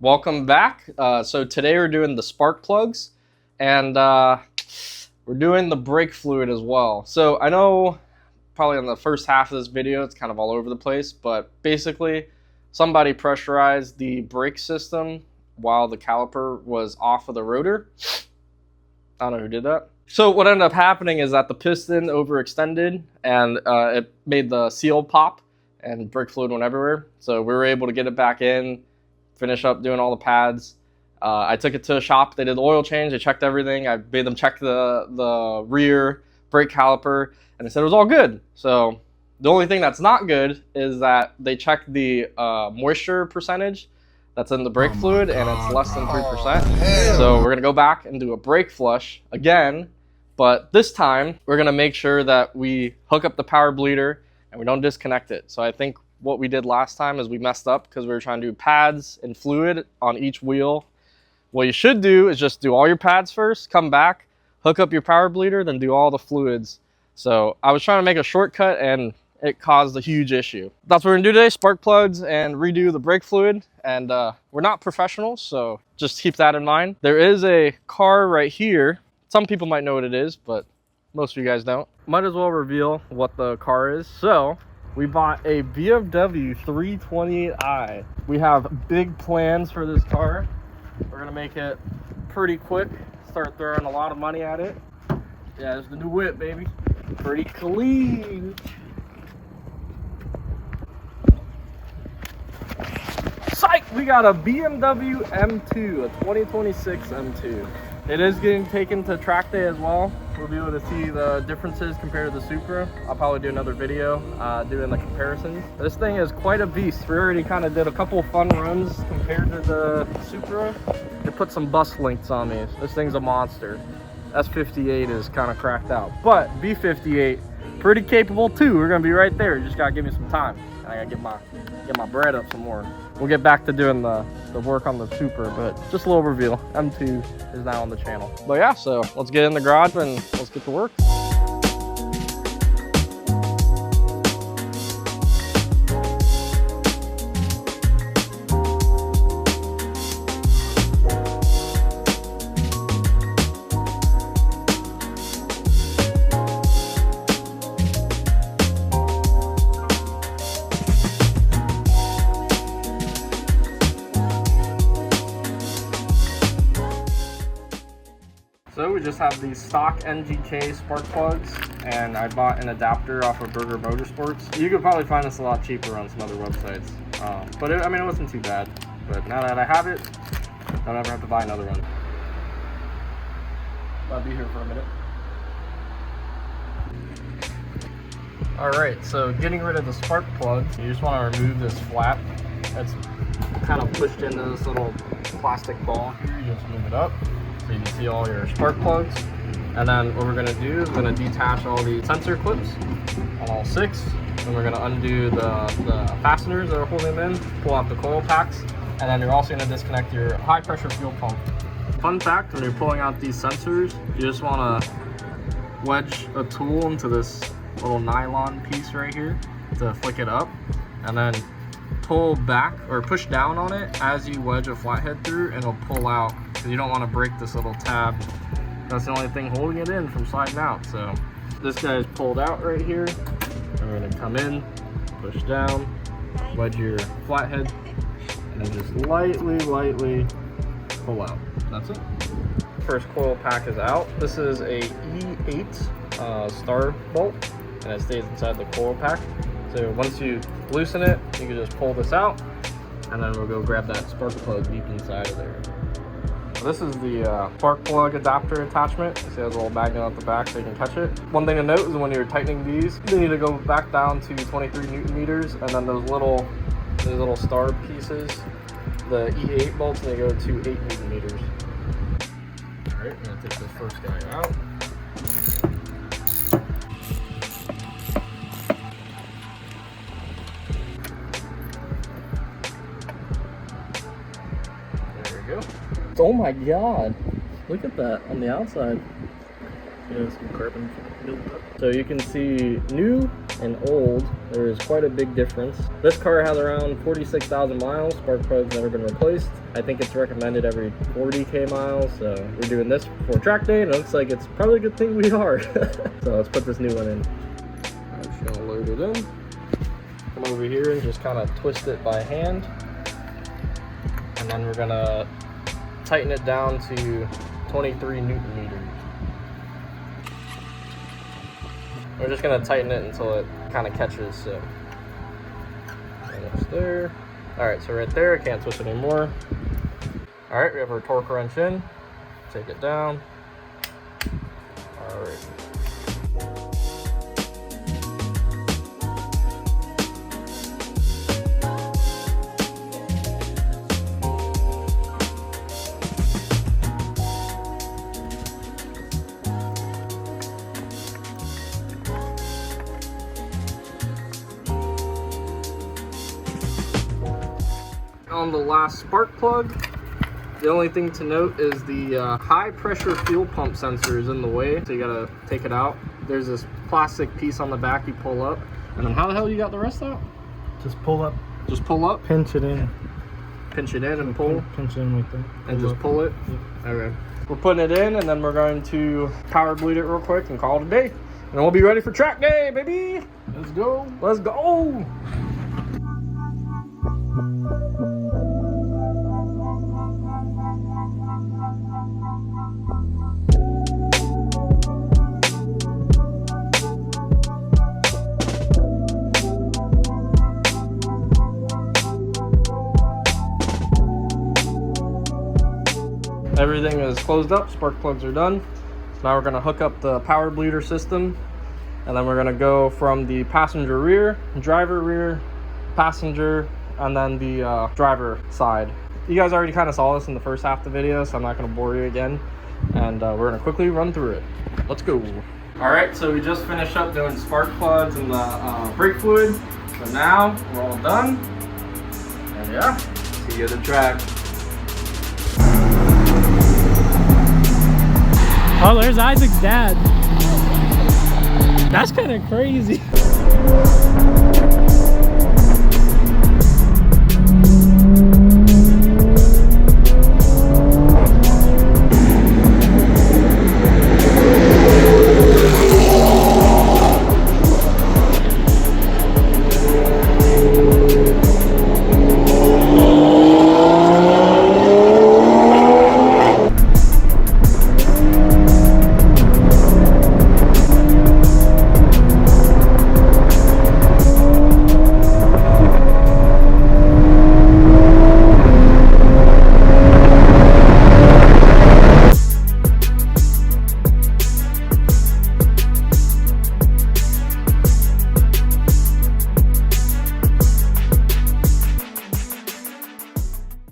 Welcome back. So today we're doing the spark plugs, and we're doing the brake fluid as well. So I know probably in the first half of this video it's kind of all over the place, but basically somebody pressurized the brake system while the caliper was off of the rotor. I don't know who did that. So what ended up happening is that the piston overextended and it made the seal pop and brake fluid went everywhere. So we were able to get it back in, finish up doing all the pads. I took it to a shop. They did the oil change. They checked everything. I made them check the rear brake caliper, and they said it was all good. So the only thing that's not good is that they checked the moisture percentage that's in the brake fluid, and it's less than 3%. So we're gonna go back and do a brake flush again, but this time we're gonna make sure that we hook up the power bleeder and we don't disconnect it. So I think what we did last time is we messed up because we were trying to do pads and fluid on each wheel. What you should do is just do all your pads first, come back, hook up your power bleeder, then do all the fluids. So I was trying to make a shortcut and it caused a huge issue. That's what we're gonna do today, spark plugs and redo the brake fluid. And we're not professionals, so just keep that in mind. There is a car right here. Some people might know what it is, but most of you guys don't. Might as well reveal what the car is. So we bought a BMW 328i. We have big plans for this car. We're gonna make it pretty quick, start throwing a lot of money at it. Yeah, it's the new whip, baby. Pretty clean. Psych! We got a BMW M2, a 2026 M2. It is getting taken to track day as well. We'll be able to see the differences compared to the Supra. I'll probably do another video doing the comparisons. This thing is quite a beast. We already kind of did a couple of fun runs compared to the Supra. They put some bus links on me. This thing's a monster. S58 is kind of cracked out, but B58 pretty capable too. We're gonna be right there. You just gotta give me some time. I gotta get my bread up some more. We'll get back to doing the work on the Supra, but just a little reveal. M2 is now on the channel. But yeah, so let's get in the garage and let's get to work. So we just have these stock NGK spark plugs, and I bought an adapter off of Burger Motorsports. You could probably find this a lot cheaper on some other websites, but I mean, it wasn't too bad. But now that I have it, I don't ever have to buy another one. I'll be here for a minute. Alright, so getting rid of the spark plug, you just want to remove this flap that's kind of pushed into this little plastic ball here. You just move it up so you can see all your spark plugs. And then what we're going to do is we're going to detach all the sensor clips on all 6. Then we're going to undo the fasteners that are holding them in, pull out the coil packs, and then you're also going to disconnect your high pressure fuel pump. Fun fact, when you're pulling out these sensors, you just want to wedge a tool into this little nylon piece right here to flick it up, and then pull back or push down on it as you wedge a flathead through, and it'll pull out. You don't want to break this little tab. That's the only thing holding it in from sliding out. So this guy is pulled out right here, and we're going to come in, push down, wedge your flathead, and then just lightly pull out. That's it. First coil pack is out. This is a E8 star bolt, and it stays inside the coil pack. So once you loosen it, you can just pull this out, and then we'll go grab that spark plug deep inside of there. This is the spark plug adapter attachment. You see it has a little magnet at the back so you can catch it. One thing to note is when you're tightening these, you need to go back down to 23 Newton meters, and then those little star pieces, the E8 bolts, they go to 8 Newton meters. All right, I'm gonna take this first guy out. There we go. Oh my god, look at that on the outside. Some carbon buildup. So you can see new and old, there is quite a big difference. This car has around 46,000 miles. Spark plug's never been replaced. I think it's recommended every 40k miles, so we're doing this before track day, and it looks like it's probably a good thing we are. So let's put this new one in. I'm just gonna load it in. Come over here and just kind of twist it by hand, and then we're gonna tighten it down to 23 Newton meters. We're just gonna tighten it until it kind of catches, so. Almost there. All right, so right there, I can't twist it anymore. All right, we have our torque wrench in. Take it down. All right. On the last spark plug, the only thing to note is the high pressure fuel pump sensor is in the way, so you gotta take it out. There's this plastic piece on the back you pull up, and then how the hell you got the rest out? Just pull up. Just pull up? Pinch it in. Pinch it in and pull? Pinch it in like that. And just pull it? Yep. Okay. We're putting it in, and then we're going to power bleed it real quick and call it a day. And we'll be ready for track day, baby! Let's go! Let's go! Everything is closed up, spark plugs are done. So now we're gonna hook up the power bleeder system, and then we're gonna go from the passenger rear, driver rear, passenger, and then the driver side. You guys already kind of saw this in the first half of the video, so I'm not gonna bore you again. And we're gonna quickly run through it. Let's go. All right, so we just finished up doing spark plugs and the brake fluid. So now we're all done. And yeah, see you at the track. Oh, there's Isaac's dad. That's kind of crazy.